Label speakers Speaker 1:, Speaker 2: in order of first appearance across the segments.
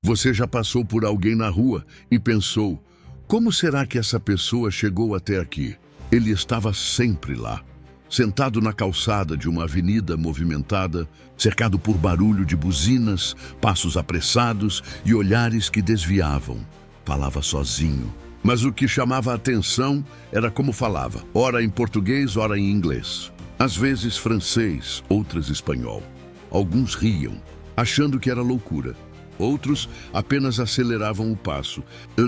Speaker 1: Você já passou por alguém na rua e pensou: como será que essa pessoa chegou até aqui? Ele estava sempre lá, sentado na calçada de uma avenida movimentada, cercado por barulho de buzinas, passos apressados e olhares que desviavam. Falava sozinho, mas o que chamava a atenção era como falava, ora em português, ora em inglês. Às vezes francês, outras espanhol. Alguns riam, achando que era loucura. Outros apenas aceleravam o passo,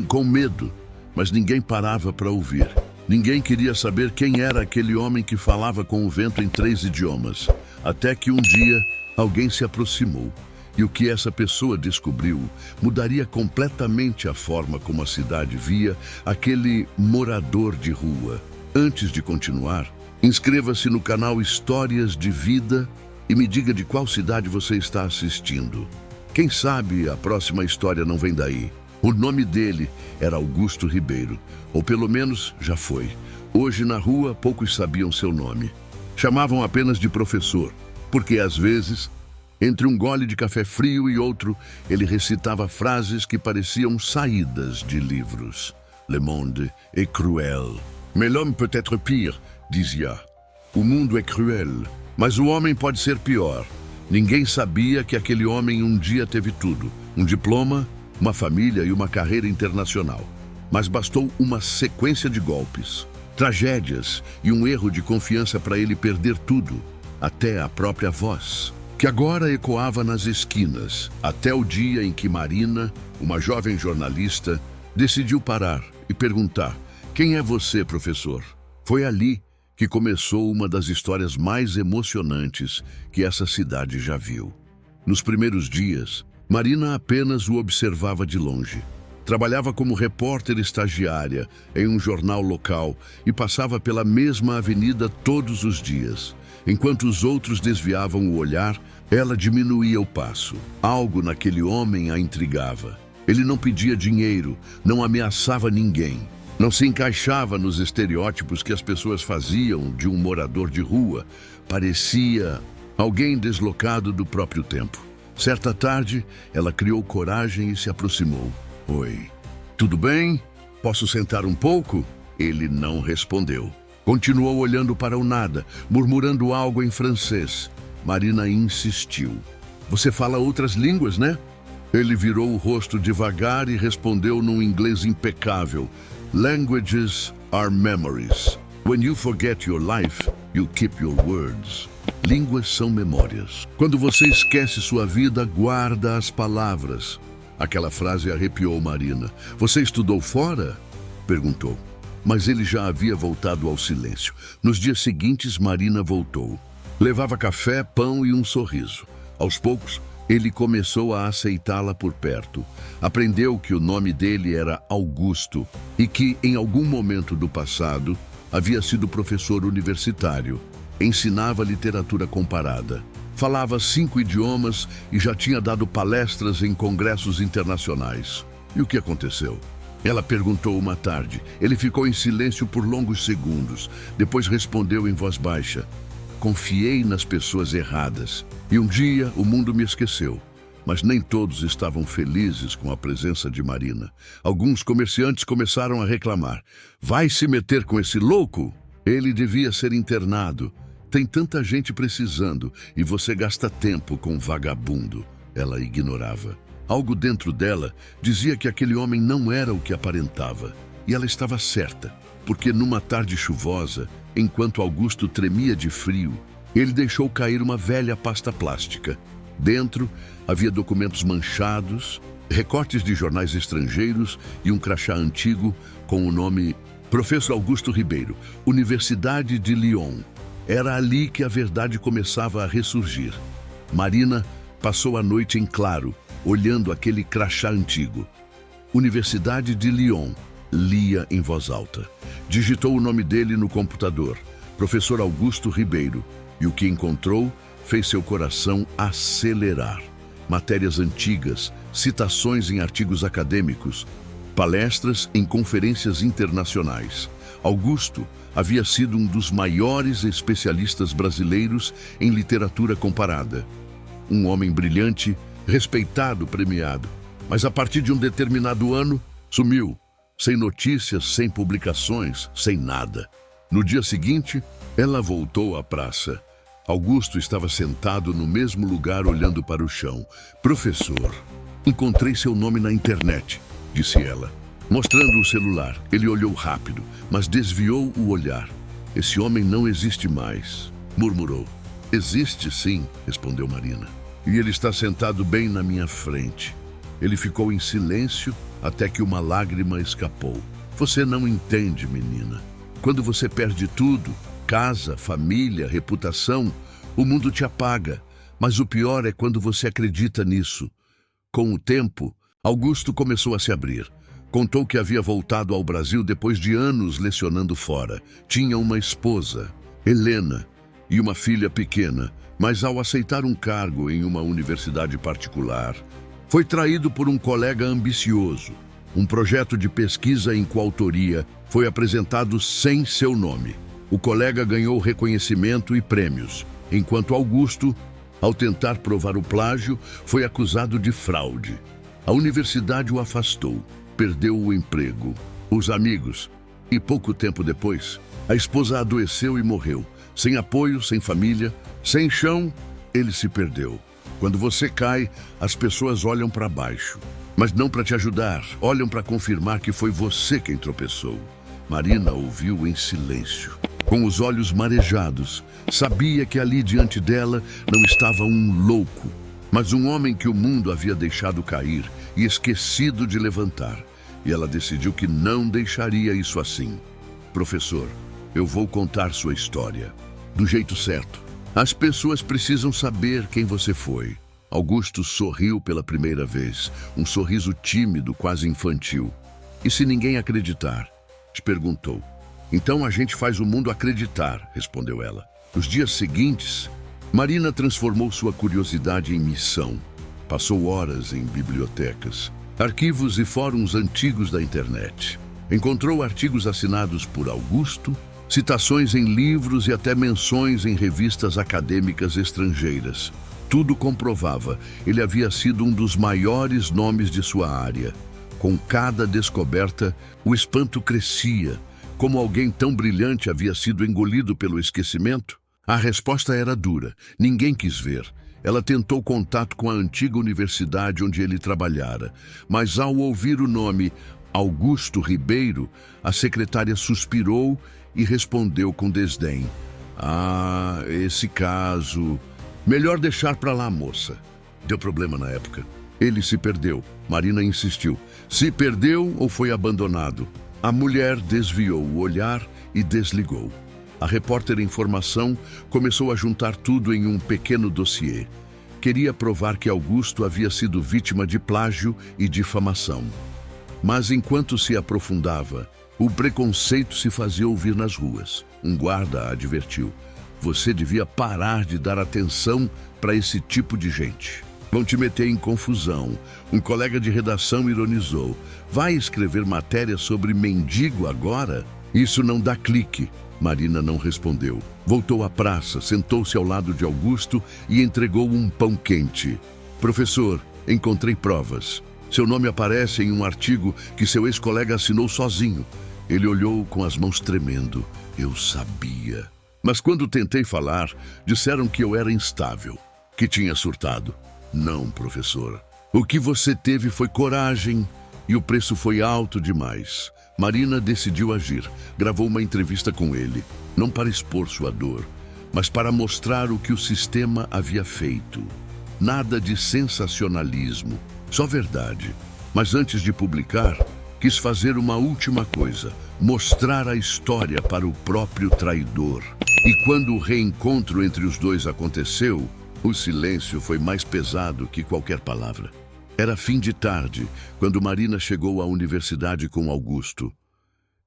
Speaker 1: com medo, mas ninguém parava para ouvir. Ninguém queria saber quem era aquele homem que falava com o vento em 3 idiomas. Até que um dia, alguém se aproximou. E o que essa pessoa descobriu mudaria completamente a forma como a cidade via aquele morador de rua. Antes de continuar, inscreva-se no canal Histórias de Vida e me diga de qual cidade você está assistindo. Quem sabe a próxima história não vem daí. O nome dele era Augusto Ribeiro, ou pelo menos já foi. Hoje na rua poucos sabiam seu nome. Chamavam apenas de professor, porque às vezes, entre um gole de café frio e outro, ele recitava frases que pareciam saídas de livros. Le monde est cruel. Mais l'homme peut être pire, dizia. O mundo é cruel, mas o homem pode ser pior. Ninguém sabia que aquele homem um dia teve tudo. Um diploma, uma família e uma carreira internacional. Mas bastou uma sequência de golpes, tragédias e um erro de confiança para ele perder tudo, até a própria voz, que agora ecoava nas esquinas, até o dia em que Marina, uma jovem jornalista, decidiu parar e perguntar: quem é você, professor? Foi ali que começou uma das histórias mais emocionantes que essa cidade já viu. Nos primeiros dias, Marina apenas o observava de longe. Trabalhava como repórter estagiária em um jornal local e passava pela mesma avenida todos os dias. Enquanto os outros desviavam o olhar, ela diminuía o passo. Algo naquele homem a intrigava. Ele não pedia dinheiro, não ameaçava ninguém. Não se encaixava nos estereótipos que as pessoas faziam de um morador de rua. Parecia alguém deslocado do próprio tempo. Certa tarde, ela criou coragem e se aproximou. Oi, tudo bem? Posso sentar um pouco? Ele não respondeu. Continuou olhando para o nada, murmurando algo em francês. Marina insistiu. Você fala outras línguas, né? Ele virou o rosto devagar e respondeu num inglês impecável. Languages are memories. When you forget your life, you keep your words. Línguas são memórias. Quando você esquece sua vida, guarda as palavras. Aquela frase arrepiou Marina. Você estudou fora? Perguntou. Mas ele já havia voltado ao silêncio. Nos dias seguintes, Marina voltou. Levava café, pão e um sorriso. Aos poucos, ele começou a aceitá-la por perto. Aprendeu que o nome dele era Augusto e que, em algum momento do passado, havia sido professor universitário. Ensinava literatura comparada. Falava 5 idiomas e já tinha dado palestras em congressos internacionais. E o que aconteceu? Ela perguntou uma tarde. Ele ficou em silêncio por longos segundos. Depois respondeu em voz baixa. Confiei nas pessoas erradas. E um dia o mundo me esqueceu. Mas nem todos estavam felizes com a presença de Marina. Alguns comerciantes começaram a reclamar. Vai se meter com esse louco? Ele devia ser internado. Tem tanta gente precisando e você gasta tempo com um vagabundo. Ela ignorava. Algo dentro dela dizia que aquele homem não era o que aparentava. E ela estava certa, porque numa tarde chuvosa, enquanto Augusto tremia de frio, ele deixou cair uma velha pasta plástica. Dentro havia documentos manchados, recortes de jornais estrangeiros e um crachá antigo com o nome Professor Augusto Ribeiro, Universidade de Lyon. Era ali que a verdade começava a ressurgir. Marina passou a noite em claro, olhando aquele crachá antigo. Universidade de Lyon, lia em voz alta. Digitou o nome dele no computador, Professor Augusto Ribeiro, e o que encontrou fez seu coração acelerar. Matérias antigas, citações em artigos acadêmicos, palestras em conferências internacionais. Augusto havia sido um dos maiores especialistas brasileiros em literatura comparada. Um homem brilhante, respeitado, premiado. Mas a partir de um determinado ano, sumiu. Sem notícias, sem publicações, sem nada. No dia seguinte, ela voltou à praça. Augusto estava sentado no mesmo lugar olhando para o chão. Professor, encontrei seu nome na internet, disse ela. Mostrando o celular, ele olhou rápido, mas desviou o olhar. Esse homem não existe mais, murmurou. Existe sim, respondeu Marina. E ele está sentado bem na minha frente. Ele ficou em silêncio até que uma lágrima escapou. Você não entende, menina. Quando você perde tudo, casa, família, reputação, o mundo te apaga. Mas o pior é quando você acredita nisso. Com o tempo, Augusto começou a se abrir. Contou que havia voltado ao Brasil depois de anos lecionando fora. Tinha uma esposa, Helena, e uma filha pequena, mas ao aceitar um cargo em uma universidade particular, foi traído por um colega ambicioso. Um projeto de pesquisa em coautoria foi apresentado sem seu nome. O colega ganhou reconhecimento e prêmios, enquanto Augusto, ao tentar provar o plágio, foi acusado de fraude. A universidade o afastou, perdeu o emprego, os amigos, e pouco tempo depois, a esposa adoeceu e morreu. Sem apoio, sem família, sem chão, ele se perdeu. Quando você cai, as pessoas olham para baixo, mas não para te ajudar, olham para confirmar que foi você quem tropeçou. Marina ouviu em silêncio, com os olhos marejados. Sabia que ali diante dela não estava um louco, mas um homem que o mundo havia deixado cair e esquecido de levantar. E ela decidiu que não deixaria isso assim. Professor, eu vou contar sua história, do jeito certo. As pessoas precisam saber quem você foi. Augusto sorriu pela primeira vez, um sorriso tímido, quase infantil. E se ninguém acreditar? Perguntou. Então a gente faz o mundo acreditar, respondeu ela. Nos dias seguintes, Marina transformou sua curiosidade em missão. Passou horas em bibliotecas, arquivos e fóruns antigos da internet. Encontrou artigos assinados por Augusto, citações em livros e até menções em revistas acadêmicas estrangeiras. Tudo comprovava, ele havia sido um dos maiores nomes de sua área. Com cada descoberta, o espanto crescia. Como alguém tão brilhante havia sido engolido pelo esquecimento? A resposta era dura. Ninguém quis ver. Ela tentou contato com a antiga universidade onde ele trabalhara, mas ao ouvir o nome Augusto Ribeiro, a secretária suspirou e respondeu com desdém. Ah, esse caso... Melhor deixar para lá, moça. Deu problema na época. Ele se perdeu. Marina insistiu. Se perdeu ou foi abandonado? A mulher desviou o olhar e desligou. A repórter em formação começou a juntar tudo em um pequeno dossiê. Queria provar que Augusto havia sido vítima de plágio e difamação. Mas enquanto se aprofundava, o preconceito se fazia ouvir nas ruas. Um guarda a advertiu. Você devia parar de dar atenção para esse tipo de gente. Vão te meter em confusão. Um colega de redação ironizou. Vai escrever matéria sobre mendigo agora? Isso não dá clique. Marina não respondeu. Voltou à praça, sentou-se ao lado de Augusto e entregou um pão quente. Professor, encontrei provas. Seu nome aparece em um artigo que seu ex-colega assinou sozinho. Ele olhou com as mãos tremendo. Eu sabia. Mas quando tentei falar, disseram que eu era instável, que tinha surtado. Não, professor. O que você teve foi coragem e o preço foi alto demais. Marina decidiu agir. Gravou uma entrevista com ele, não para expor sua dor, mas para mostrar o que o sistema havia feito. Nada de sensacionalismo, só verdade. Mas antes de publicar, quis fazer uma última coisa, mostrar a história para o próprio traidor. E quando o reencontro entre os dois aconteceu, o silêncio foi mais pesado que qualquer palavra. Era fim de tarde, quando Marina chegou à universidade com Augusto.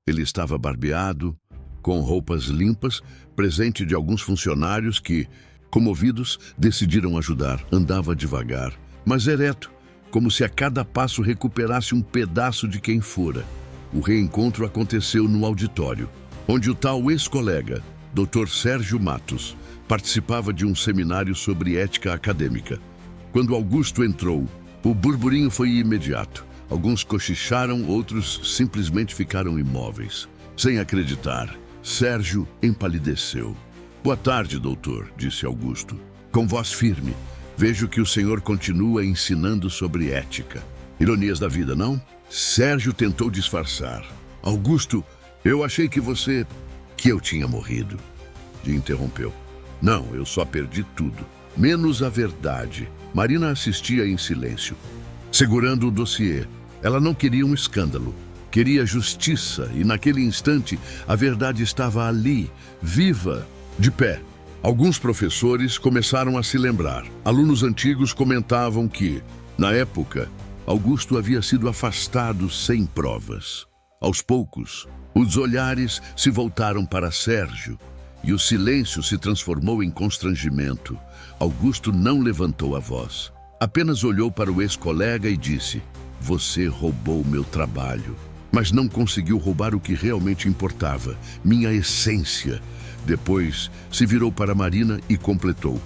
Speaker 1: Ele estava barbeado, com roupas limpas, presente de alguns funcionários que, comovidos, decidiram ajudar. Andava devagar, mas ereto, como se a cada passo recuperasse um pedaço de quem fora. O reencontro aconteceu no auditório, onde o tal ex-colega, Dr. Sérgio Matos, participava de um seminário sobre ética acadêmica. Quando Augusto entrou, O burburinho foi imediato. Alguns cochicharam, outros simplesmente ficaram imóveis. Sem acreditar, Sérgio empalideceu. Boa tarde, doutor, disse Augusto. Com voz firme, vejo que o senhor continua ensinando sobre ética. Ironias da vida, não? Sérgio tentou disfarçar. Augusto, eu achei que eu tinha morrido. E interrompeu. Não, eu só perdi tudo. Menos a verdade. Marina assistia em silêncio, segurando o dossiê. Ela não queria um escândalo. Queria justiça e, naquele instante, a verdade estava ali, viva, de pé. Alguns professores começaram a se lembrar. Alunos antigos comentavam que, na época, Augusto havia sido afastado sem provas. Aos poucos, os olhares se voltaram para Sérgio e o silêncio se transformou em constrangimento. Augusto não levantou a voz. Apenas olhou para o ex-colega e disse: "Você roubou meu trabalho." Mas não conseguiu roubar o que realmente importava, minha essência. Depois se virou para Marina e completou: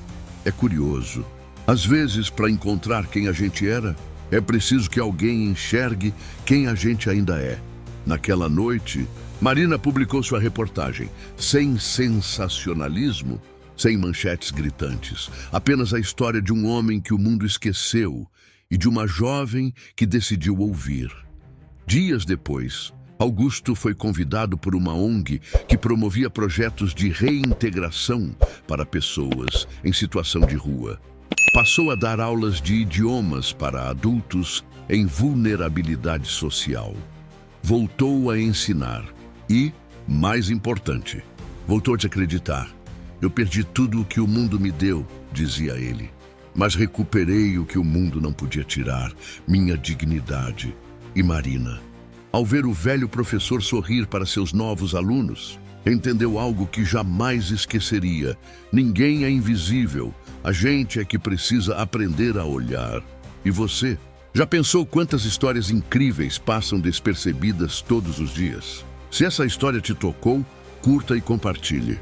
Speaker 1: "É curioso. Às vezes, para encontrar quem a gente era, é preciso que alguém enxergue quem a gente ainda é." Naquela noite, Marina publicou sua reportagem, sem sensacionalismo, sem manchetes gritantes. Apenas a história de um homem que o mundo esqueceu e de uma jovem que decidiu ouvir. Dias depois, Augusto foi convidado por uma ONG que promovia projetos de reintegração para pessoas em situação de rua. Passou a dar aulas de idiomas para adultos em vulnerabilidade social. Voltou a ensinar e, mais importante, voltou a acreditar. "Eu perdi tudo o que o mundo me deu", dizia ele, "mas recuperei o que o mundo não podia tirar, minha dignidade." E Marina, ao ver o velho professor sorrir para seus novos alunos, entendeu algo que jamais esqueceria: ninguém é invisível, a gente é que precisa aprender a olhar. E você? Já pensou quantas histórias incríveis passam despercebidas todos os dias? Se essa história te tocou, curta e compartilhe.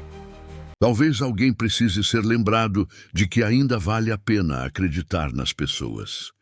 Speaker 1: Talvez alguém precise ser lembrado de que ainda vale a pena acreditar nas pessoas.